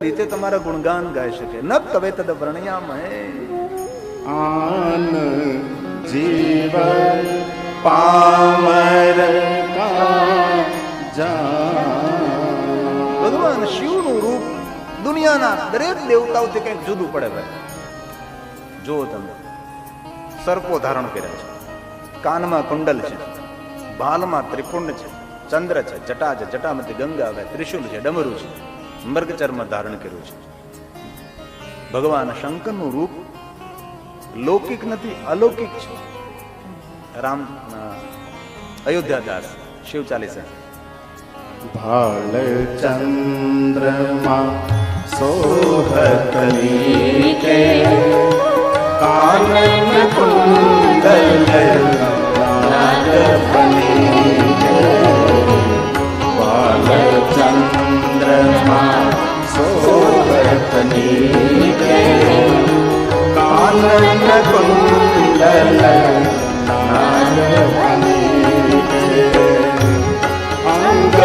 રીતે તમારા ગુણગાન ગાઈ શકે. ન કવે તદ વર્ણયામહે આન જીવન પામર ભગવાન શિવનું રૂપ દુનિયાના દરેક દેવતાઓથી કંઈક જુદું પડે ભાઈ. જો તમે સર્પો ધારણ કર્યા છે, કાનમાં કુંડલ છે, ભાલમાં ત્રિપુંડ છે, ચંદ્ર છે, જટા છે, જટામાંથી ગંગા આવે, ત્રિશુલ છે, ડમરું છે, મૃગચર્મ ધારણ કર્યું છે. ભગવાન શંકરનું રૂપ લૌકિક નથી, અલૌકિક છે. રામ અયોધ્યાદાસ શિવ ચાલીસા. ભાલ ચંદ્રમા સોહતની કે કાનન કુંડલ નાગફણી કે ભાલ ચંદ્રમા સોહતની કે કાનન કુંડલ નાગફણી કે અંગ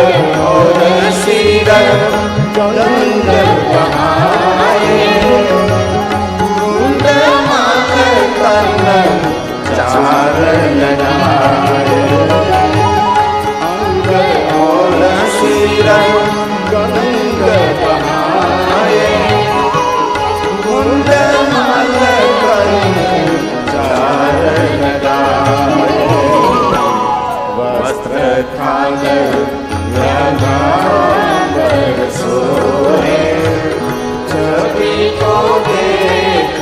और सिर गंग बहाए मुंड माथ तन चार लगाए अंग और सिर गंग बहाए मुंड माथ तन चार लगाए वस्त्र थाल सोहे छवि को देख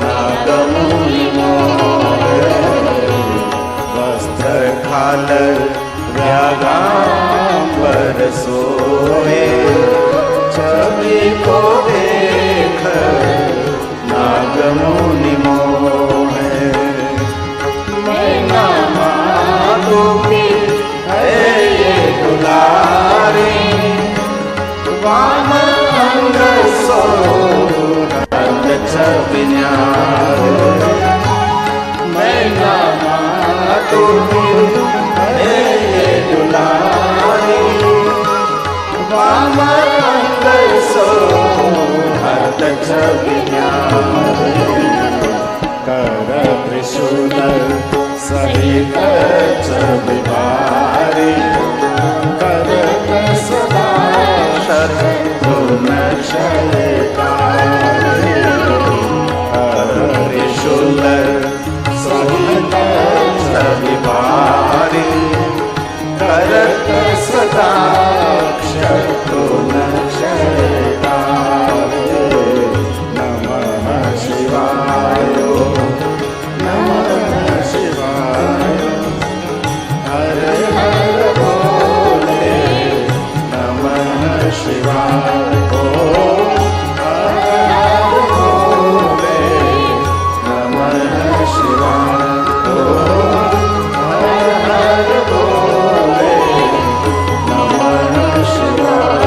नागमुनि मोहे वस्त्र खाल व्यागांबर सोहे छवि को देख नागमुनि मोहे मैं नामादुकी है ये दुलारी वाम अंग सो रंग छबिन्यार मैं नामा तुम्हें है ये दुलारी वाम अंग सो रंग छबिन्यार कर त्रिशूल सहित छबिवारी करत सदा शत्रु नक्षयकारी त्रिशूल सहित छबिवारी करत सदा शत्रु नक्षयकारी नमः शिवाय नमः शिवाय हर हर बोले नमः शिवाय ओ हर हर बोले नमः शिवाय ओ हर हर बोले नमः शिवाय.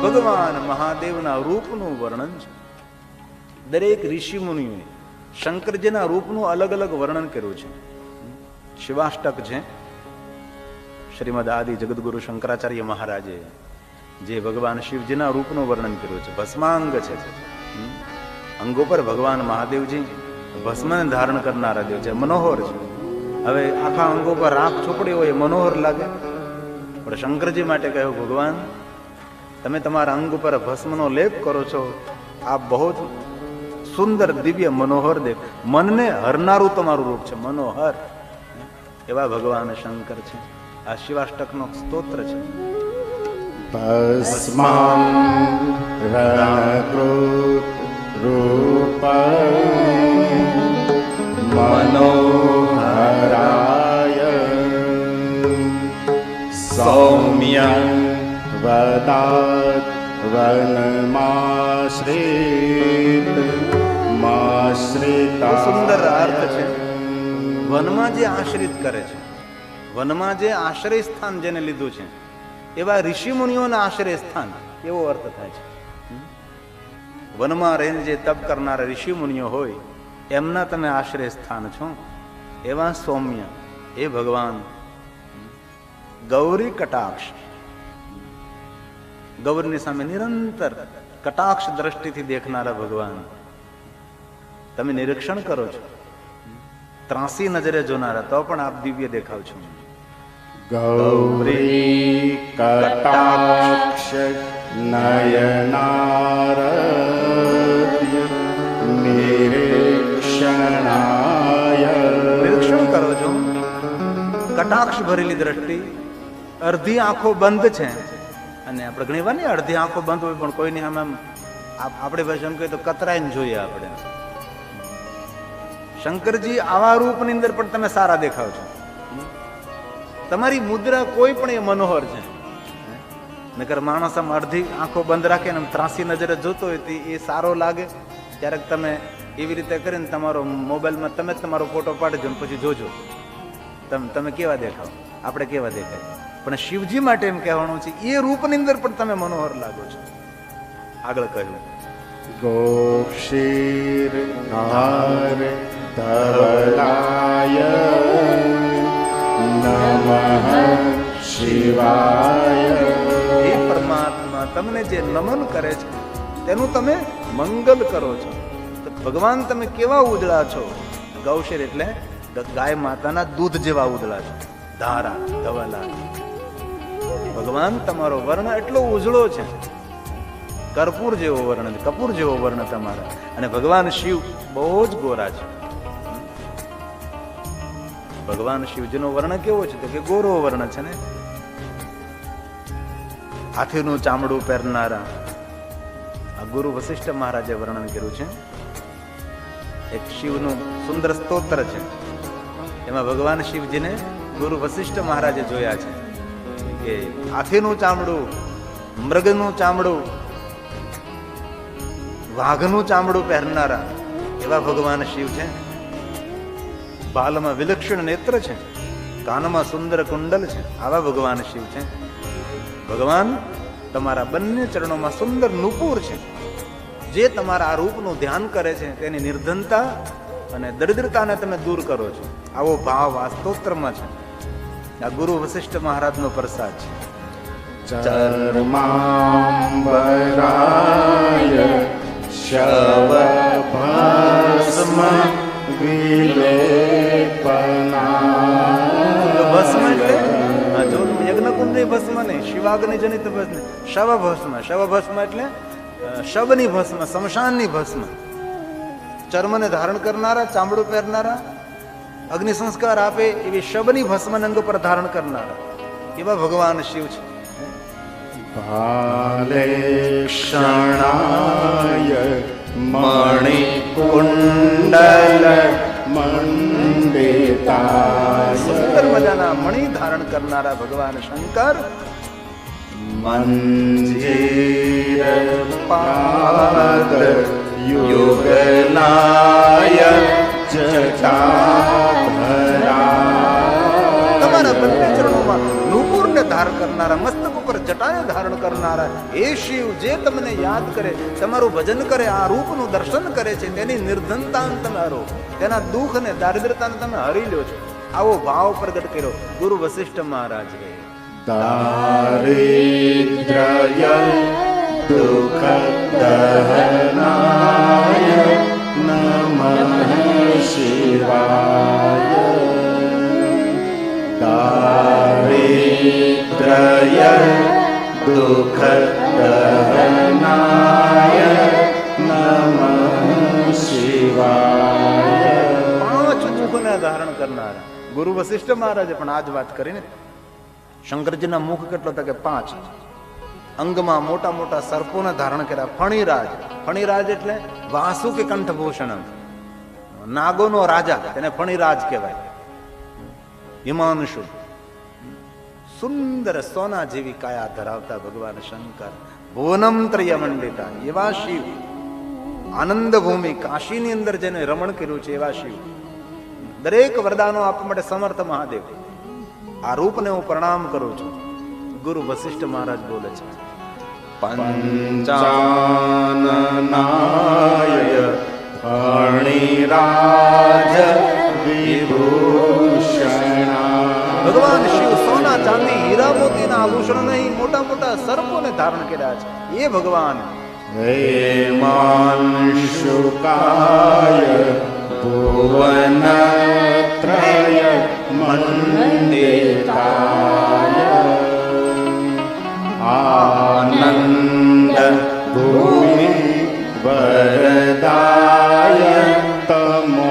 ભગવાન મહાદેવના રૂપનું વર્ણન છે. દરેક ઋષિ મુનિઓએ શંકરજીના રૂપનું અલગ અલગ વર્ણન કર્યું છે. શિવાષ્ટક છે, શ્રીમદ આદિ જગદગુરુ શંકરાચાર્ય મહારાજે જે ભગવાન શિવજીના રૂપનું વર્ણન કર્યું છે. ભસ્માંગ છે, અંગો પર ભગવાન મહાદેવજી ભસ્મને ધારણ કરનારા દેવ છે, મનોહર છે. હવે આખા અંગો પર રાખ ચોપડી હોય મનોહર લાગે, પણ શંકરજી માટે કહ્યું ભગવાન તમે તમારા અંગ ઉપર ભસ્મનો લેપ કરો છો, આ બહુ સુંદર દિવ્ય મનોહર દેવ, મનને હરનારું તમારું રૂપ છે, મનોહર. એવા ભગવાન શંકર છે. આ શિવાષ્ટકનો સ્તોત્ર છે. ભસ્મં રણકૃત રૂપ મનોહરાય સૌમ્ય વદાત વનમાશ્રિત માશ્રિતા. સુંદર અર્થ છે. વનમાં જે આશ્રિત કરે છે, વનમાં જે આશ્રય સ્થાન જેને લીધું છે, એવા ઋષિ મુનિઓના આશ્રય સ્થાન, એવો અર્થ થાય છે. વનમાં રહીને જે તપ કરનારા ઋષિ મુનિઓ હોય એમના તમે આશ્રય સ્થાન છો. એવા સૌમ્ય એ ભગવાન ગૌરી કટાક્ષ ગૌરની સામે નિરંતર કટાક્ષ દ્રષ્ટિથી દેખનારા ભગવાન, તમે નિરીક્ષણ કરો છો, ત્રાસી નજરે જોનારા, તો પણ આપ દિવ્ય દેખાવ છો. ગૌરી કટાક્ષ નયનાર નિરીક્ષણાય. નિરીક્ષણ કરો છો, કટાક્ષ ભરેલી દ્રષ્ટિ, અડધી આંખો બંધ છે. અને આપણે ઘણી વાર નહીં, અડધી આંખો બંધ હોય પણ કોઈની સામે આપણે ભાષામાં કહીએ તો કતરાઈને જોઈએ આપણે. શંકરજી આવા રૂપની અંદર પણ તમે સારા દેખાવ છો. તમારી મુદ્રા કોઈ પણ એ મનોહર છે. નકર માણસ આમ અડધી આંખો બંધ રાખે ને ત્રાસી નજરે જોતો હોય તો એ સારો લાગે. ક્યારેક તમે એવી રીતે કરીને તમારો મોબાઈલમાં તમે જ તમારો ફોટો પાડજો ને પછી જોજો તમે કેવા દેખાવ, આપણે કેવા દેખાય. પણ શિવજી માટે એમ કહેવાનું છે, એ રૂપની અંદર પણ તમે મનોહર લાગો છો. આગળ કહ્યું, ગોક્ષીર ધાર ધવલાય નમઃ શિવાય. એ પરમાત્મા તમને જે નમન કરે છે તેનું તમે મંગલ કરો છો. તો ભગવાન તમે કેવા ઉજળા છો. ગૌશીર એટલે ગાય માતાના દૂધ જેવા ઉજળા છો. ધારા ધવલા, ભગવાન તમારો વર્ણ એટલો ઉજળો છે, કર્પૂર જેવો વર્ણ, કપૂર જેવો વર્ણ તમારા. અને ભગવાન શિવ બહુ જ ગોરા છે. ભગવાન શિવજીનો વર્ણ કેવો છે તો કે ગોરો વર્ણ છે ને. હાથીનું ચામડું પહેરનારા. આ ગુરુ વશિષ્ઠ મહારાજે વર્ણન કર્યું છે. એક શિવનું સુંદર સ્તોત્ર છે, એમાં ભગવાન શિવજીને ગુરુ વશિષ્ઠ મહારાજે જોયા છે કે હાથીનું ચામડું, મૃગનું ચામડું, વાઘનું ચામડું પહેરનારા એવા ભગવાન શિવ છે. બાલમાં વિલક્ષણ નેત્ર છે, કાનમાં સુંદર કુંડલ છે, આવા ભગવાન શિવ છે. ભગવાન તમારા બંને ચરણોમાં સુંદર નુપુર છે. જે તમારા આ રૂપનું ધ્યાન કરે છે તેની નિર્ધનતા અને દરિદ્રતાને તમે દૂર કરો છો. આવો ભાવ આ સ્તોત્રમાં છે. આ ગુરુ વશિષ્ઠ મહારાજનો પ્રસાદ છે. ચર્માંબરાય શવભસ્મ વિલેપનાય. ભસ્મ એટલે જો યજ્ઞકુંડની ભસ્મ નહીં, શિવાગ્નિ જનિત ભસ્મ, શવભસ્મ. શવભસ્મ એટલે શવની ભસ્મ, શમશાનની ભસ્મ. ચર્મને ધારણ કરનારા, ચામડું પહેરનારા, અગ્નિ સંસ્કાર આપે એવી શબની ભસ્મ અંગ પર ધારણ કરનારા એવા ભગવાન શિવ છે. ભાલે ક્ષણાય મણિકુંડલ મંડિતાય. સુંદર મજાના મણિ ધારણ કરનારા ભગવાન શંકર. મંજીર પાદ યુગલાય તમારા બંને ચરણોમાં નુપુરને ધારણ કરનારા, મસ્તક ઉપર જટાને ધારણ કરનારા એ શિવ જે તમને યાદ કરે, તમારું ભજન કરે, આ રૂપનું દર્શન કરે છે, તેની નિર્ધનતાને તમે હરો, તેના દુઃખ અને દારિદ્રતાને તમે હરી લ્યો છો. આવો ભાવ પ્રગટ કર્યો ગુરુ વશિષ્ઠ મહારાજ. દારિદ્ર્ય દુઃખ દહનાય નમઃ શિવાય. દારિદ્ર્ય દુઃખ દહનાય નમઃ શિવાય. 5 દુઃખને ધારણ કરનારા ગુરુ વશિષ્ઠ મહારાજે પણ આ જ વાત કરીને. શંકરજીના મુખ કેટલો તો કે 5. અંગમાં મોટા મોટા સર્પોને ધારણ કર્યા. ફણીરાજ, ફણીરાજ એટલે વાસુકી કંઠભૂષણ, નાગોનો રાજા, તેને ફણીરાજ કહેવાય. હિમાંશુ, સુંદર સોના જેવી કાયા ધરાવતા ભગવાન શંકર. ભુવનમ ત્રય મંડિતા એવા શિવ. આનંદ ભૂમિ કાશીની અંદર જેને રમણ કર્યું છે એવા શિવ. દરેક વરદાનો આપવા માટે સમર્થ મહાદેવ. આ રૂપને હું પ્રણામ કરું છું. ગુરુ વશિષ્ઠ મહારાજ બોલે છે, પંચાનનાય ફણીરાજ વિભૂષણા. ભગવાન શિવ સોના ચાંદી હીરા હીરા મોતીના આભૂષણ નહીં, મોટા મોટા સર્પોને ધારણ કર્યા છે એ ભગવાન. हेमांशुकाय भुवनत्रय मंडिताय आनंद भूमि वरदाय तमोमयाय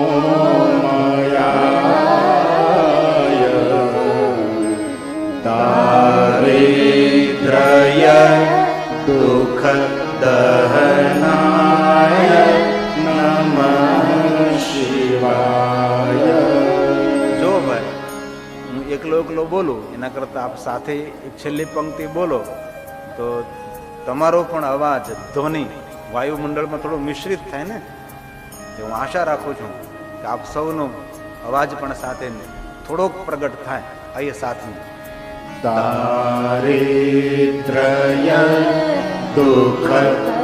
दारिद्र्य दुःख दहनाय नमः शिवाय. જો ભાઈ હું એકલો એકલો બોલું એના કરતાં આપ સાથે એક છેલ્લી પંક્તિ બોલો તો તમારો પણ અવાજ ધ્વનિ વાયુમંડળમાં થોડો મિશ્રિત થાય ને. તો હું આશા રાખું છું કે આપ સૌનો અવાજ પણ સાથે થોડોક પ્રગટ થાય. આઈએ સાથે दारिद्र्य दुःख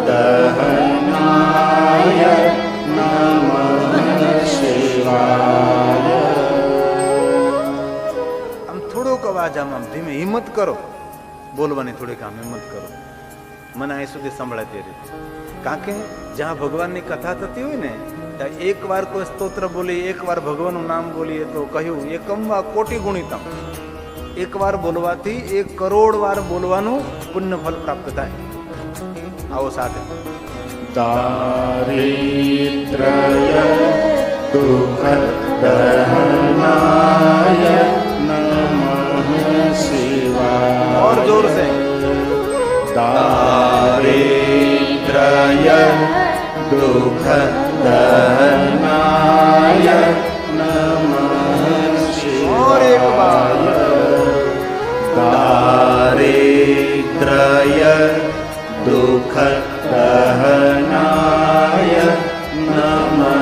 दहनाय नमः शिवाय. આમ થોડોક અવાજ આમ ધીમે હિંમત કરો બોલવાની, થોડીક આમ હિંમત કરો. મને અહીં સુધી સંભળાય તે રીતે. કારણ કે જ્યાં ભગવાનની કથા થતી હોય ને ત્યાં એક વાર કોઈ સ્તોત્ર બોલી, એક વાર ભગવાનનું નામ બોલીએ તો કહ્યું એકમવા કોટી ગુણિતમ. એક વાર બોલવાથી 1 કરોડ વાર બોલવાનું પુણ્ય ફળ પ્રાપ્ત થાય. આવો સાથે दारिद्र्य दुःख दहनाय नमः शिवाय. और जोर से दारिद्र्य दुःख दहनाय नमः और एक बार दारिद्र्य दुःख दहनाय नमः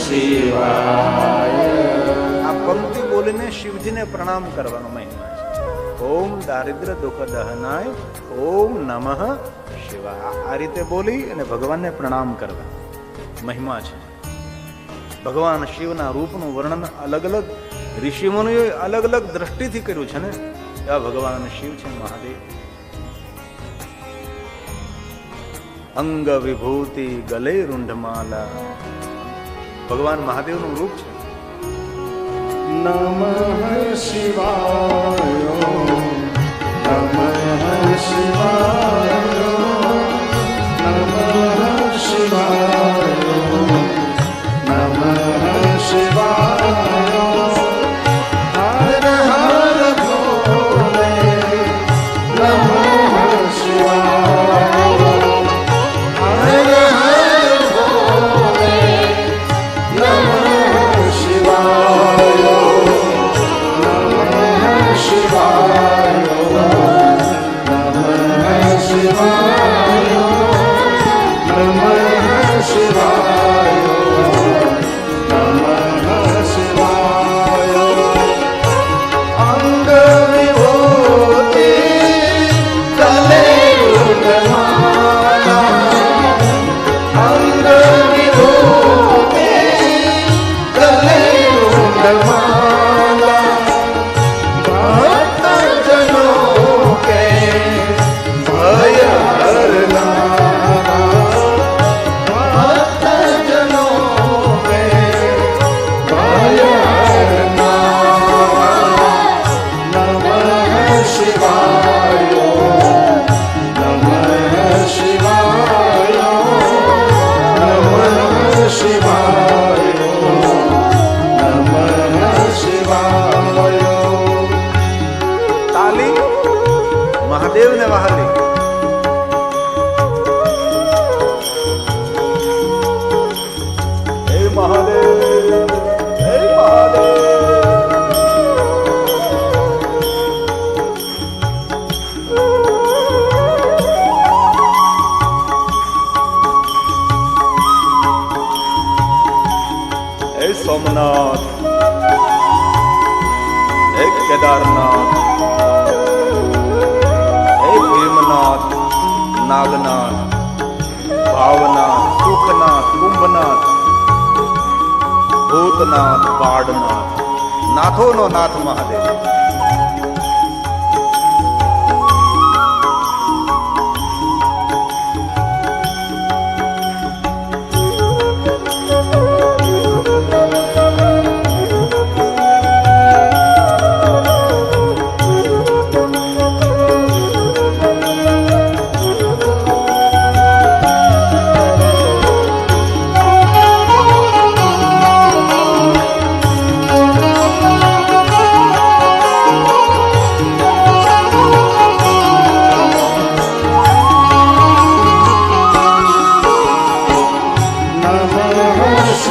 शिवाय. આ પંક્તિ બોલીને શિવજીને પ્રણામ કરવાનો મહિમા છે. ઓમ દારિદ્ર દુઃખ દહનાય ઓમ નમઃ શિવાય. આ રીતે બોલી અને ભગવાનને પ્રણામ કરવા મહિમા છે. ભગવાન શિવના રૂપનું વર્ણન અલગ અલગ ઋષિમુનિઓએ અલગ અલગ દ્રષ્ટિથી કર્યું છે ને. એવા ભગવાન શિવ છે મહાદેવ. અંગ વિભૂતિ ગલે રૂંઢમાલા. ભગવાન મહાદેવનું રૂપ છે. नमः शिवाय नमः शिवाय नमः शिवाय नमः शिवाय हर हर भोले नमः शिवाय हर हर भोले नमः शिवाय મહાદેવને વહાલી. હે મહાદેવ, હે મહાદેવ. હે સોમનાથ, હે કેદારનાથ, ભીમનાથ, નાગનાથ, ભાવનાથ, સુખનાથ, કુંભનાથ, ભૂતનાથ, બાળનાથ, નાથોનો નાથ મહાદેવ.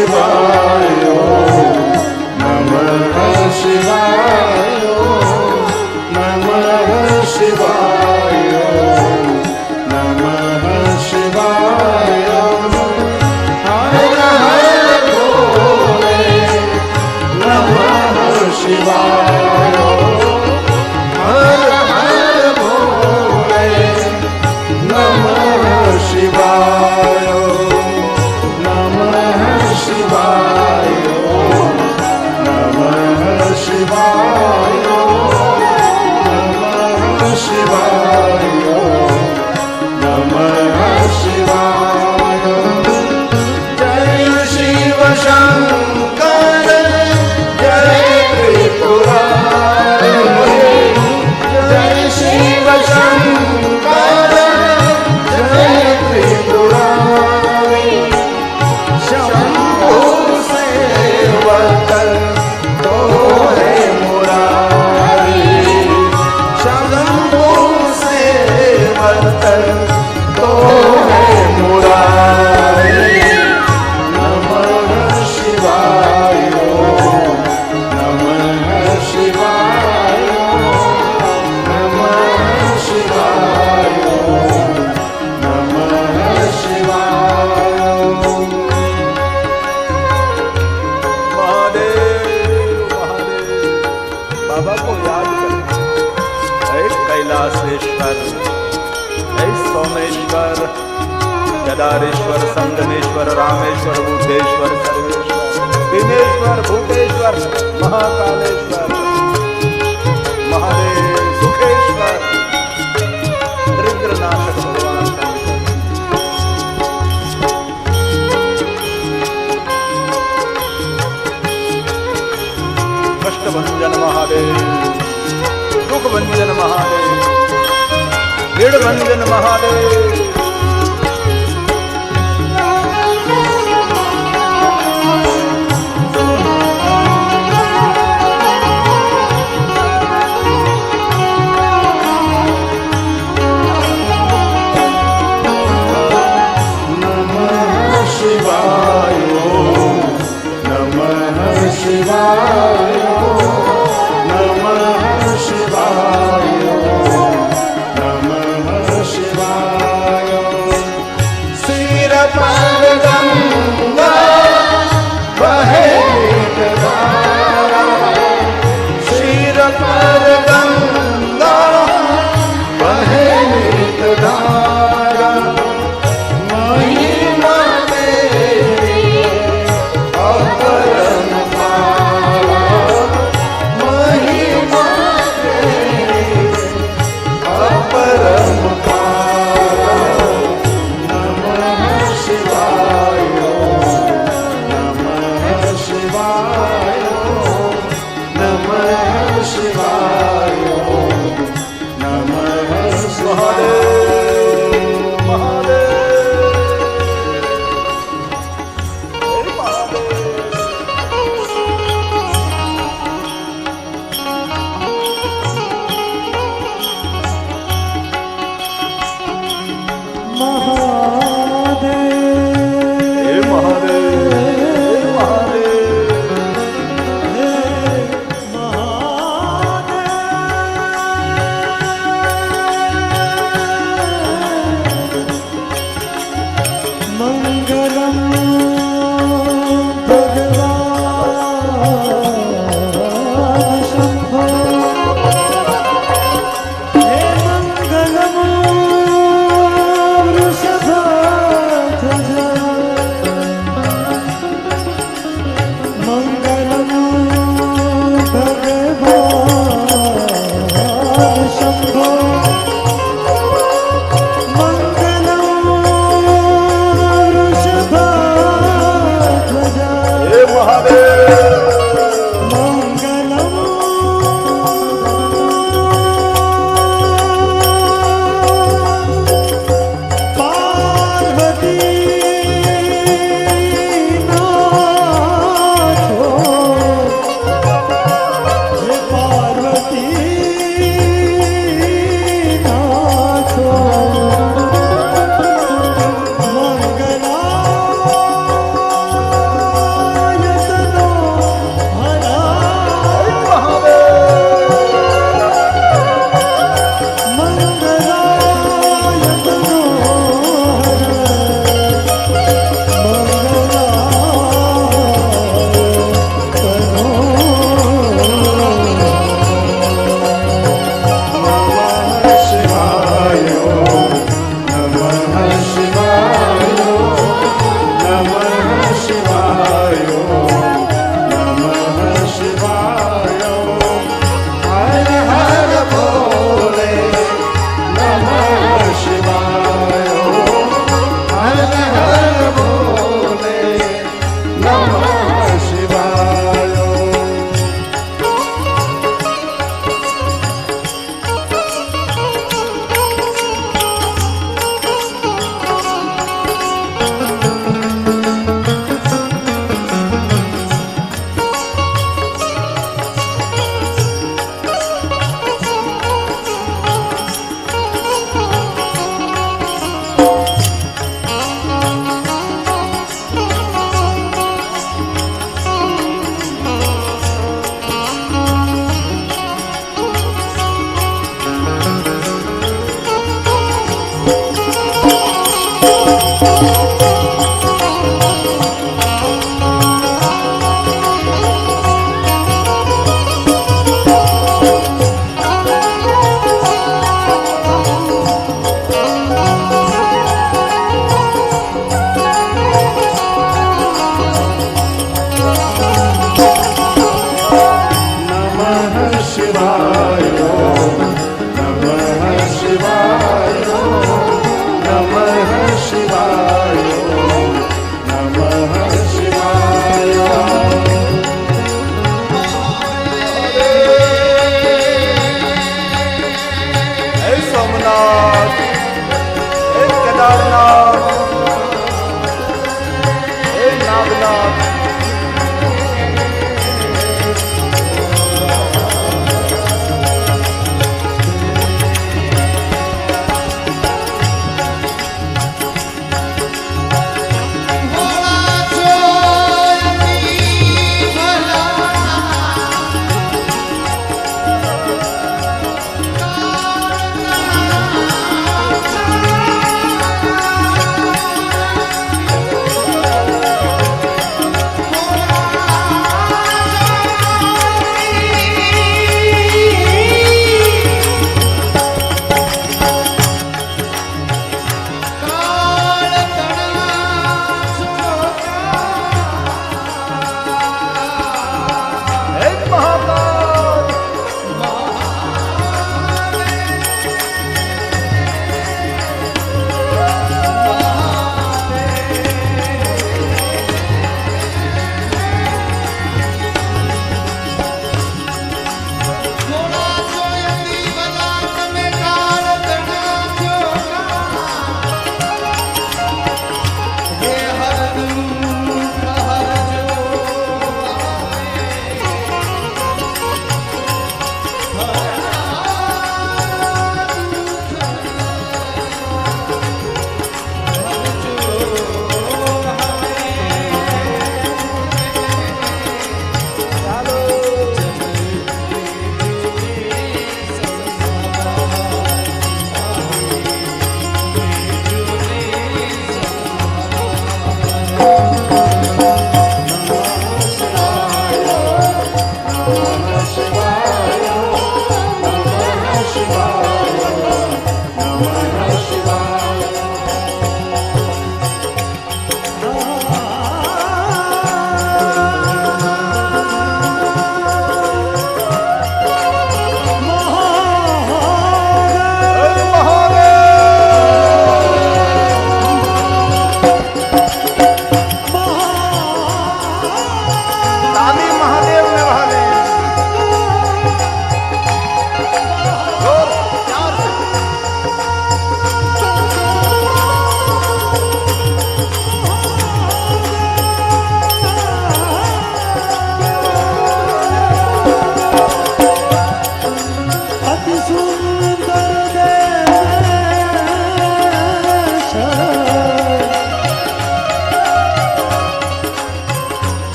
शिवाय नमः शिवाय नमः शिवाय नमः शिवाय हर हर भोले नमः शिवाय हर हर भोले नमः शिवाय नमः शिवाय नमः शिवाय नमः शिवाय नमः शिवाय जय शिव शंकर जय त्रिपुरारी जय शिव शंकर जय त्रिपुरारी शंभु सेवक तो है मुरारी शंभु सेवक तो है मुरारी नमः शिवाय नमः शिवाय नमः शिवाय नमः शिवाय महादेव महादेव बाबा को याद करें। हे कैलासेश्वर, हे सोमेश्वर, केदारेश्वर, संगमेश्वर, रामेश्वर, बुद्धेश्वर, सर्वेश्वर, दिनेश्वर, भूतेश्वर, महाकालेश्वर, महादेव, सुखेश्वर, दरिद्रनाशक भगवान शंकर। कष्टभंजन महादेव, दुखभंजन महादेव, भीड़भंजन महादेव। नमः शिवाय नमः शिवाय नमः शिवाय नमः शिवाय सिर पर गंगा बहे धारा सिर पर गंगा बहे धारा महिमा तेरी अपरंपार महिमा तेरी अपरंपार नमः शिवाय नमः शिवाय नमः शिवाय नमः शिवाय वृषभ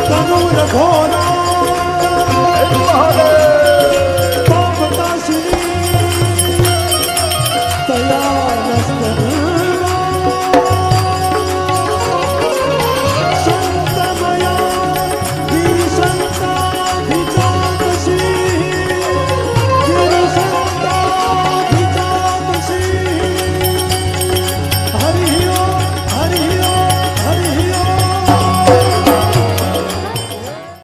તનુર ઘોરા મહાદેવ